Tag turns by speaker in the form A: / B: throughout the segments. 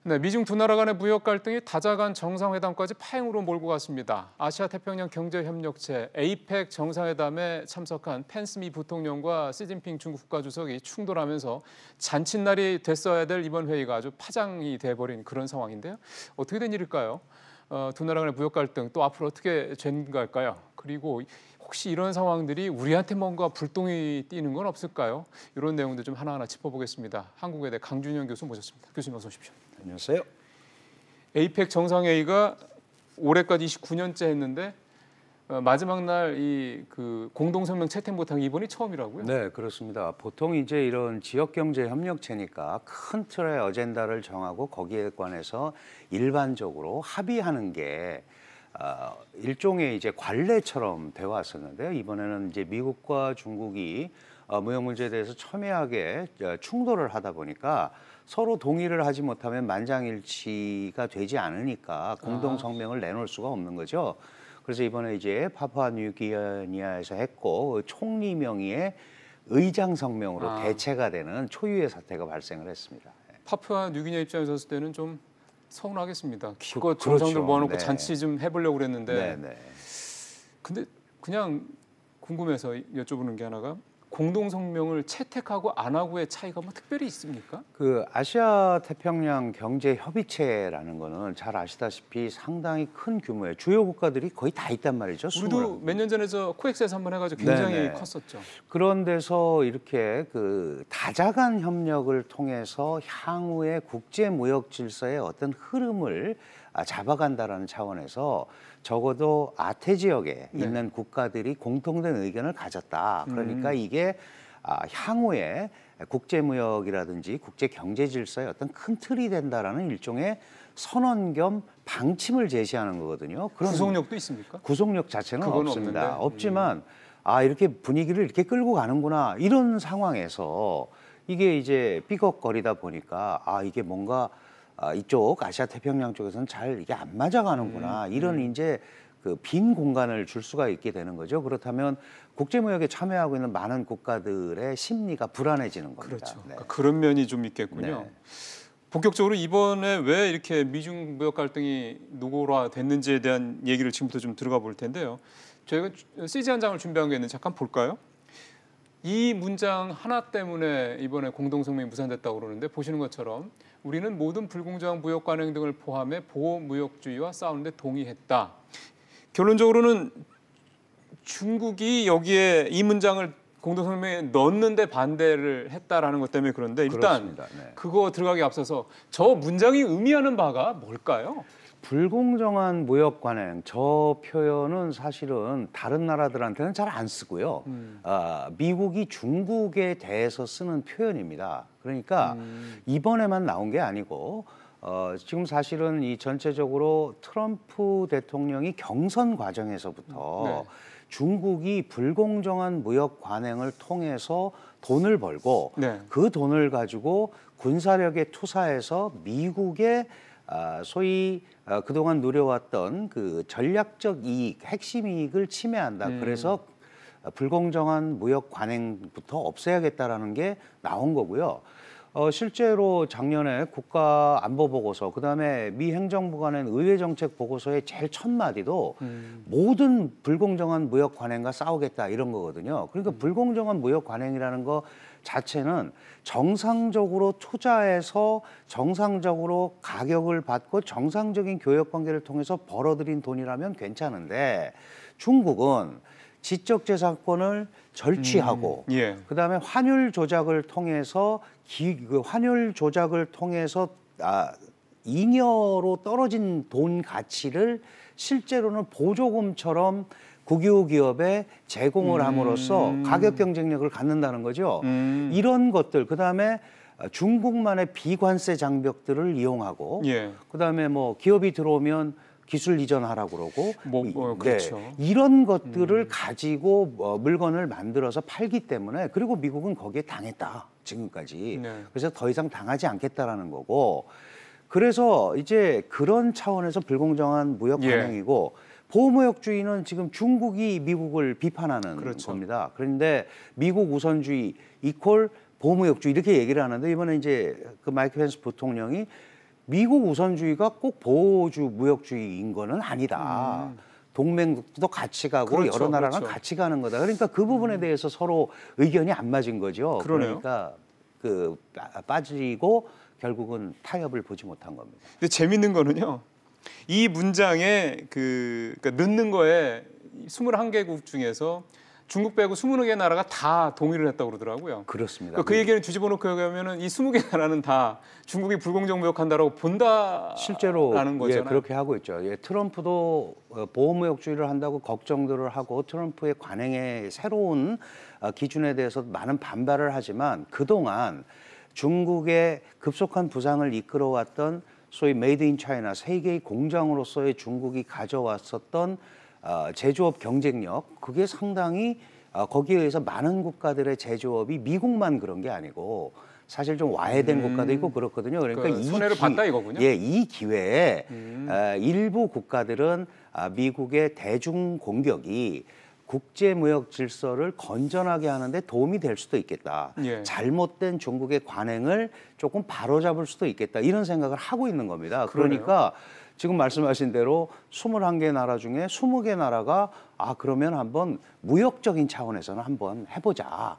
A: 네, 미중 두 나라 간의 무역 갈등이 다자간 정상회담까지 파행으로 몰고 갔습니다. 아시아 태평양 경제협력체 APEC 정상회담에 참석한 펜스 미 부통령과 시진핑 중국 국가주석이 충돌하면서 잔칫날이 됐어야 될 이번 회의가 아주 파장이 돼버린 그런 상황인데요. 어떻게 된 일일까요? 두 나라 간의 무역 갈등 또 앞으로 어떻게 전개할까요? 그리고 혹시 이런 상황들이 우리한테 뭔가 불똥이 띄는 건 없을까요? 이런 내용들 좀 하나하나 짚어보겠습니다. 한국외대 강준현 교수 모셨습니다. 교수님 어서 오십시오.
B: 안녕하세요.
A: 에이펙 정상회의가 올해까지 29년째 했는데 마지막 날 이 공동성명 채택 못한 게 이번이 처음이라고요?
B: 네, 그렇습니다. 보통 이제 이런 지역경제협력체니까 큰 틀의 어젠다를 정하고 거기에 관해서 일반적으로 합의하는 게 일종의 이제 관례처럼 되어 왔었는데요. 이번에는 이제 미국과 중국이 무역 문제에 대해서 첨예하게 충돌을 하다 보니까 서로 동의를 하지 못하면 만장일치가 되지 않으니까 공동 성명을 내놓을 수가 없는 거죠. 그래서 이번에 이제 파푸아뉴기니아에서 했고 총리 명의의 의장 성명으로 대체가 되는 초유의 사태가 발생을 했습니다.
A: 파푸아뉴기니아 입장에서 봤을 때는 좀 서운하겠습니다. 기껏
B: 그렇죠.
A: 정상들 모아놓고
B: 네.
A: 잔치 좀 해보려고 그랬는데
B: 네.
A: 근데 그냥 궁금해서 여쭤보는 게 하나가 공동성명을 채택하고 안 하고의 차이가 뭐 특별히 있습니까?
B: 그 아시아 태평양 경제 협의체라는 거는 잘 아시다시피 상당히 큰 규모의 주요 국가들이 거의 다 있단 말이죠.
A: 우리도 몇 년 전에 저 코엑스에서 한번 해가지고 굉장히
B: 네네.
A: 컸었죠.
B: 그런 데서 이렇게 그 다자간 협력을 통해서 향후의 국제 무역 질서의 어떤 흐름을 잡아간다라는 차원에서 적어도 아태 지역에 있는 국가들이 공통된 의견을 가졌다. 그러니까 이게 향후에 국제무역이라든지 국제경제 질서의 어떤 큰 틀이 된다라는 일종의 선언 겸 방침을 제시하는 거거든요. 그런
A: 구속력도 있습니까?
B: 구속력 자체는
A: 그건
B: 없습니다.
A: 없는데.
B: 없지만 이렇게 분위기를 이렇게 끌고 가는구나 이런 상황에서 이게 이제 삐걱거리다 보니까 이게 뭔가 이쪽 아시아 태평양 쪽에서는 잘 이게 안 맞아가는구나 이런 이제 그 빈 공간을 줄 수가 있게 되는 거죠. 그렇다면 국제무역에 참여하고 있는 많은 국가들의 심리가 불안해지는 겁니다.
A: 그렇죠.
B: 네.
A: 그러니까 그런 면이 좀 있겠군요.
B: 네.
A: 본격적으로 이번에 왜 이렇게 미중 무역 갈등이 노골화됐는지에 대한 얘기를 지금부터 좀 들어가 볼 텐데요. 저희가 CG 한 장을 준비한 게 있는데 잠깐 볼까요? 이 문장 하나 때문에 이번에 공동성명이 무산됐다고 그러는데 보시는 것처럼 우리는 모든 불공정한 무역 관행 등을 포함해 보호무역주의와 싸우는 데 동의했다. 결론적으로는 중국이 여기에 이 문장을 공동성명에 넣는데 반대를 했다라는 것 때문에 그런데 일단
B: 그렇습니다. 네.
A: 그거 들어가기 앞서서 저 문장이 의미하는 바가 뭘까요?
B: 불공정한 무역 관행 저 표현은 사실은 다른 나라들한테는 잘 안 쓰고요. 미국이 중국에 대해서 쓰는 표현입니다. 그러니까 이번에만 나온 게 아니고 지금 사실은 이 전체적으로 트럼프 대통령이 경선 과정에서부터 중국이 불공정한 무역 관행을 통해서 돈을 벌고 그 돈을 가지고 군사력에 투사해서 미국의 소위 그동안 누려왔던 그 전략적 이익, 핵심 이익을 침해한다. 그래서 불공정한 무역 관행부터 없애야겠다라는 게 나온 거고요. 실제로 작년에 국가안보보고서, 그다음에 미 행정부가 낸 의회정책 보고서의 제일 첫 마디도 모든 불공정한 무역 관행과 싸우겠다 이런 거거든요. 그러니까 불공정한 무역 관행이라는 거 자체는 정상적으로 투자해서 정상적으로 가격을 받고 정상적인 교역 관계를 통해서 벌어들인 돈이라면 괜찮은데 중국은 지적재산권을 절취하고 그다음에 환율 조작을 통해서 잉여로 떨어진 돈 가치를 실제로는 보조금처럼 국유 기업에 제공을 함으로써 가격 경쟁력을 갖는다는 거죠. 이런 것들, 그다음에 중국만의 비관세 장벽들을 이용하고 그다음에 뭐 기업이 들어오면 기술 이전하라고 그러고
A: 그렇죠.
B: 이런 것들을 가지고 물건을 만들어서 팔기 때문에, 그리고 미국은 거기에 당했다 지금까지. 그래서 더 이상 당하지 않겠다라는 거고, 그래서 이제 그런 차원에서 불공정한 무역 관행이고 보호무역주의는 지금 중국이 미국을 비판하는 겁니다. 그런데 미국 우선주의 이퀄 보호무역주의 이렇게 얘기를 하는데 이번에 이제 그 마이크 펜스 부통령이 미국 우선주의가 꼭 보호주 무역주의인 거는 아니다. 동맹도 같이 가고
A: 그렇죠,
B: 여러 나라랑
A: 그렇죠.
B: 같이 가는 거다. 그러니까 그 부분에 대해서 서로 의견이 안 맞은 거죠.
A: 그러네요.
B: 그러니까 그 빠지고 결국은 타협을 보지 못한 겁니다.
A: 근데 재밌는 거는요. 이 문장에 그러니까 넣는 거에 21개국 중에서 중국 빼고 20개 나라가 다 동의를 했다고 그러더라고요.
B: 그렇습니다.
A: 그러니까 그 얘기를 뒤집어 놓고 얘기하면은 이 20개 나라는 다 중국이 불공정 무역한다라고 본다라는
B: 실제로
A: 거잖아요.
B: 예, 그렇게 하고 있죠. 예, 트럼프도 보호무역주의를 한다고 걱정들을 하고 트럼프의 관행의 새로운 기준에 대해서 많은 반발을 하지만 그동안 중국의 급속한 부상을 이끌어왔던 소위 메이드 인 차이나 세계의 공장으로서의 중국이 가져왔었던 제조업 경쟁력 그게 상당히 거기에 의해서 많은 국가들의 제조업이 미국만 그런 게 아니고 사실 좀 와해된 국가도 있고 그렇거든요. 그러니까
A: 그 손해를 봤다 이거군요.
B: 예, 이 기회에 일부 국가들은 미국의 대중 공격이 국제무역 질서를 건전하게 하는데 도움이 될 수도 있겠다.
A: 예.
B: 잘못된 중국의 관행을 조금 바로잡을 수도 있겠다. 이런 생각을 하고 있는 겁니다.
A: 그러네요.
B: 그러니까 지금 말씀하신 대로 21개 나라 중에 20개 나라가 그러면 한번 무역적인 차원에서는 한번 해보자.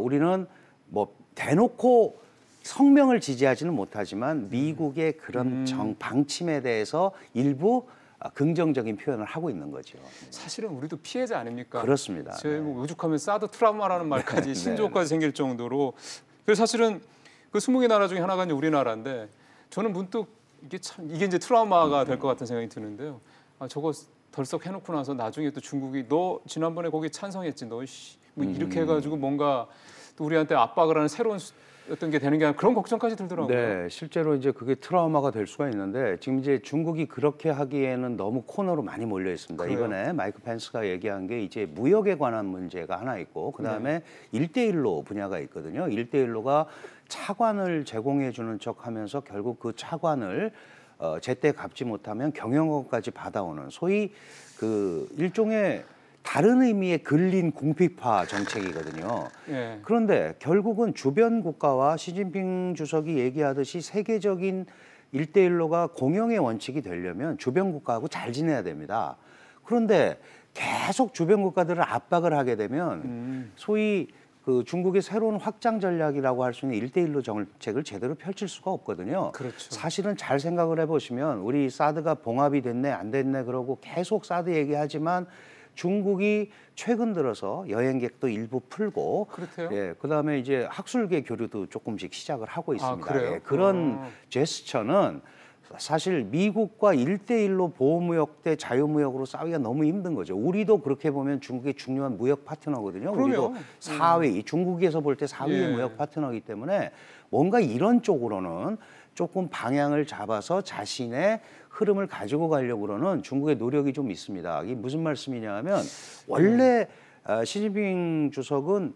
B: 우리는 뭐 대놓고 성명을 지지하지는 못하지만 미국의 그런 방침에 대해서 일부 긍정적인 표현을 하고 있는 거죠.
A: 사실은 우리도 피해자 아닙니까?
B: 그렇습니다.
A: 저희 뭐 오죽하면 사드 트라우마라는 말까지
B: 네.
A: 신조어까지 생길 정도로 그래서 사실은 그 20개 나라 중에 하나가 이제 우리나라인데 저는 문득 이게 이제 트라우마가 될 것 같은 생각이 드는데요. 저거 덜썩 해놓고 나서 나중에 또 중국이 너 지난번에 거기 찬성했지 너 뭐 이렇게 해가지고 뭔가 또 우리한테 압박을 하는 새로운 어떤 게 되는 게 아니라 그런 걱정까지 들더라고요.
B: 네, 실제로 이제 그게 트라우마가 될 수가 있는데 지금 이제 중국이 그렇게 하기에는 너무 코너로 많이 몰려 있습니다.
A: 그래요?
B: 이번에 마이크 펜스가 얘기한 게 이제 무역에 관한 문제가 하나 있고 그다음에 일대일로 분야가 있거든요. 일대일로가 차관을 제공해 주는 척하면서 결국 그 차관을 제때 갚지 못하면 경영권까지 받아오는 소위 그 일종의 다른 의미의 근린 궁핍화 정책이거든요.
A: 예.
B: 그런데 결국은 주변 국가와 시진핑 주석이 얘기하듯이 세계적인 일대일로가 공영의 원칙이 되려면 주변 국가하고 잘 지내야 됩니다. 그런데 계속 주변 국가들을 압박을 하게 되면 소위 그 중국의 새로운 확장 전략이라고 할 수 있는 일대일로 정책을 제대로 펼칠 수가 없거든요.
A: 그렇죠.
B: 사실은 잘 생각을 해보시면 우리 사드가 봉합이 됐네 안 됐네 그러고 계속 사드 얘기하지만 중국이 최근 들어서 여행객도 일부 풀고
A: 그렇대요?
B: 예, 그다음에 이제 학술계 교류도 조금씩 시작을 하고 있습니다.
A: 그래요?
B: 예, 그런 제스처는 사실 미국과 1대1로 보호무역 대 자유무역으로 싸우기가 너무 힘든 거죠. 우리도 그렇게 보면 중국의 중요한 무역 파트너거든요. 우리도
A: 그럼요.
B: 4위, 중국에서 볼 때 4위의
A: 예.
B: 무역 파트너이기 때문에 뭔가 이런 쪽으로는 조금 방향을 잡아서 자신의 흐름을 가지고 가려고 그러는 중국의 노력이 좀 있습니다. 이게 무슨 말씀이냐 하면 원래 시진핑 주석은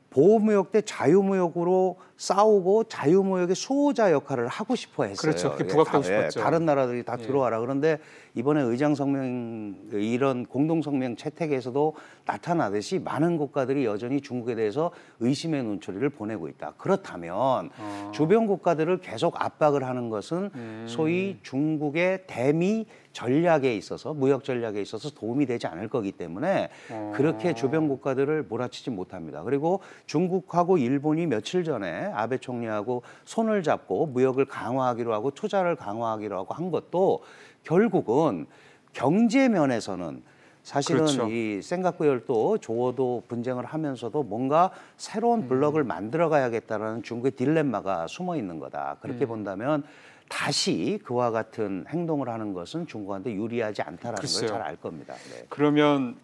B: 보호무역 대 자유무역으로 싸우고 자유무역의 수호자 역할을 하고 싶어 했어요.
A: 그렇죠. 그렇게 부각되고 싶었죠.
B: 다른 나라들이 다 들어와라. 그런데 이번에 의장성명 이런 공동성명 채택에서도 나타나듯이 많은 국가들이 여전히 중국에 대해서 의심의 눈초리를 보내고 있다. 그렇다면 주변 국가들을 계속 압박을 하는 것은 소위 중국의 대미 전략에 있어서 무역 전략에 있어서 도움이 되지 않을 거기 때문에 그렇게 주변 국가들을 몰아치지 못합니다. 그리고 중국하고 일본이 며칠 전에 아베 총리하고 손을 잡고 무역을 강화하기로 하고 투자를 강화하기로 하고 한 것도 결국은 경제 면에서는 사실은
A: 그렇죠.
B: 이 센카쿠열도 조어도 분쟁을 하면서도 뭔가 새로운 블록을 만들어 가야겠다라는 중국의 딜레마가 숨어 있는 거다. 그렇게 본다면 다시 그와 같은 행동을 하는 것은 중국한테 유리하지 않다라는 걸
A: 글쎄요.
B: 잘 알 겁니다. 네.
A: 그러면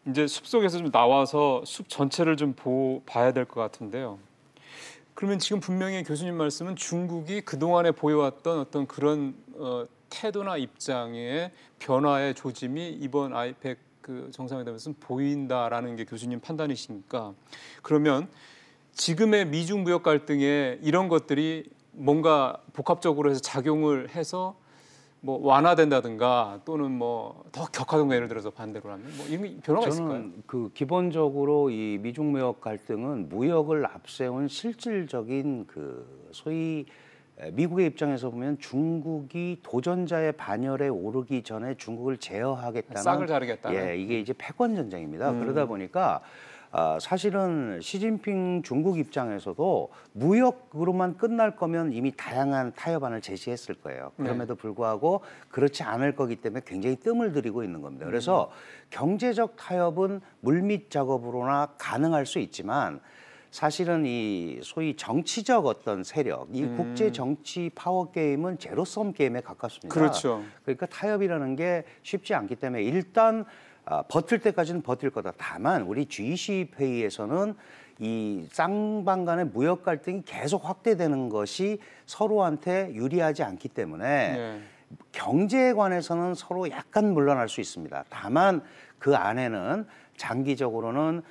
A: 이제 숲속에서 좀 나와서 숲 전체를 좀 봐야 될 것 같은데요. 그러면 지금 분명히 교수님 말씀은 중국이 그동안에 보여왔던 어떤 그런 태도나 입장의 변화의 조짐이 이번 아이펙 그 정상회담에서는 보인다라는 게 교수님 판단이시니까 그러면 지금의 미중 무역 갈등에 이런 것들이 뭔가 복합적으로 해서 작용을 해서 뭐 완화된다든가 또는 뭐 더 격화된가 예를 들어서 반대로 하면 뭐 이런 변화가 있을까요?
B: 저는 그 기본적으로 이 미중 무역 갈등은 무역을 앞세운 실질적인 그 소위 미국의 입장에서 보면 중국이 도전자의 반열에 오르기 전에 중국을 제어하겠다는
A: 싹을 자르겠다는.
B: 예, 이게 이제 패권 전쟁입니다. 그러다 보니까 사실은 시진핑 중국 입장에서도 무역으로만 끝날 거면 이미 다양한 타협안을 제시했을 거예요. 그럼에도 불구하고 그렇지 않을 거기 때문에 굉장히 뜸을 들이고 있는 겁니다. 그래서 경제적 타협은 물밑 작업으로나 가능할 수 있지만 사실은 이 소위 정치적 어떤 세력, 이 국제 정치 파워 게임은 제로섬 게임에 가깝습니다.
A: 그렇죠.
B: 그러니까 타협이라는 게 쉽지 않기 때문에 일단 버틸 때까지는 버틸 거다. 다만 우리 G20 회의에서는 이 쌍방 간의 무역 갈등이 계속 확대되는 것이 서로한테 유리하지 않기 때문에
A: 네.
B: 경제에 관해서는 서로 약간 물러날 수 있습니다. 다만 그 안에는 장기적으로는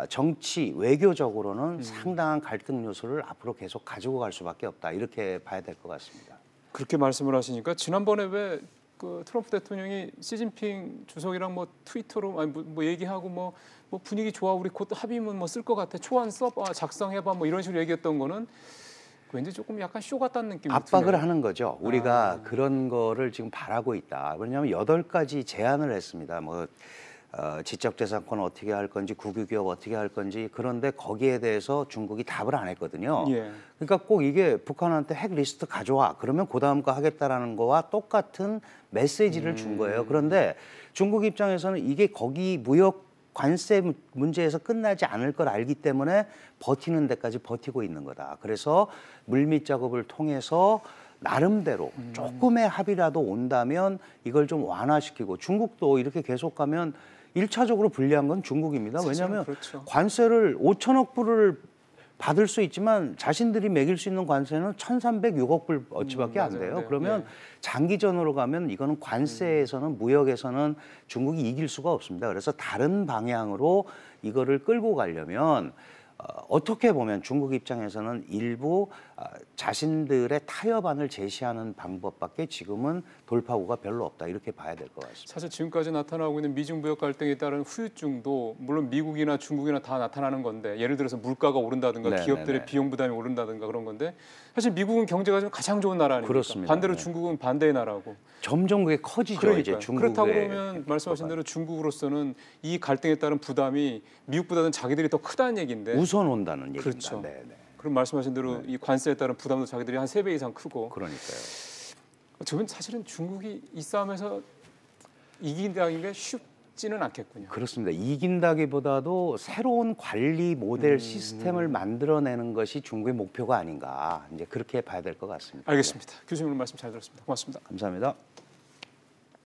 B: 정치, 외교적으로는 상당한 갈등 요소를 앞으로 계속 가지고 갈 수밖에 없다. 이렇게 봐야 될 것 같습니다.
A: 그렇게 말씀을 하시니까 지난번에 왜 그 트럼프 대통령이 시진핑 주석이랑 뭐 트위터로 아니 뭐 얘기하고 뭐 분위기 좋아 우리 곧 합의문 뭐 쓸 것 같아 초안 써 작성해봐 뭐 이런 식으로 얘기했던 거는 왠지 조금 약간 쇼 같다는 느낌이
B: 압박을
A: 드네요.
B: 하는 거죠. 우리가 그런 거를 지금 바라고 있다. 왜냐하면 8가지 제안을 했습니다. 뭐 지적재산권 어떻게 할 건지, 국유기업 어떻게 할 건지. 그런데 거기에 대해서 중국이 답을 안 했거든요.
A: 예.
B: 그러니까 꼭 이게 북한한테 핵 리스트 가져와. 그러면 그다음 거 하겠다라는 거와 똑같은 메시지를 준 거예요. 그런데 중국 입장에서는 이게 거기 무역 관세 문제에서 끝나지 않을 걸 알기 때문에 버티는 데까지 버티고 있는 거다. 그래서 물밑 작업을 통해서 나름대로 조금의 합의라도 온다면 이걸 좀 완화시키고 중국도 이렇게 계속 가면 1차적으로 불리한 건 중국입니다. 왜냐하면
A: 그렇죠.
B: 관세를 5천억 불을 받을 수 있지만 자신들이 매길 수 있는 관세는 1,306억 불 어치밖에 안 돼요.
A: 맞아요.
B: 그러면
A: 네.
B: 장기전으로 가면 이거는 관세에서는 무역에서는 중국이 이길 수가 없습니다. 그래서 다른 방향으로 이거를 끌고 가려면 어떻게 보면 중국 입장에서는 일부 자신들의 타협안을 제시하는 방법밖에 지금은 돌파구가 별로 없다 이렇게 봐야 될 것 같습니다.
A: 사실 지금까지 나타나고 있는 미중 무역 갈등에 따른 후유증도 물론 미국이나 중국이나 다 나타나는 건데 예를 들어서 물가가 오른다든가
B: 네네네.
A: 기업들의 비용 부담이 오른다든가 그런 건데 사실 미국은 경제가 좀 가장 좋은 나라 아닙니까?
B: 그렇습니다.
A: 반대로
B: 네.
A: 중국은 반대의 나라고.
B: 점점 그게 커지죠.
A: 그러니까요.
B: 이제 중국의
A: 그렇다고 그러면 말씀하신 대로 중국으로서는 이 갈등에 따른 부담이 미국보다는 자기들이 더 크다는 얘기인데
B: 우선 온다는 얘기입니다.
A: 그렇죠.
B: 네, 네.
A: 그럼 말씀하신 대로 이 관세에 따른 부담도 자기들이 한 3배 이상 크고
B: 그러니까요.
A: 저는 사실은 중국이 이 싸움에서 이긴다는 게 쉽지는 않겠군요.
B: 그렇습니다. 이긴다기보다도 새로운 관리 모델 시스템을 만들어내는 것이 중국의 목표가 아닌가 이제 그렇게 봐야 될 것 같습니다.
A: 알겠습니다. 교수님 오늘 말씀 잘 들었습니다. 고맙습니다.
B: 네, 감사합니다.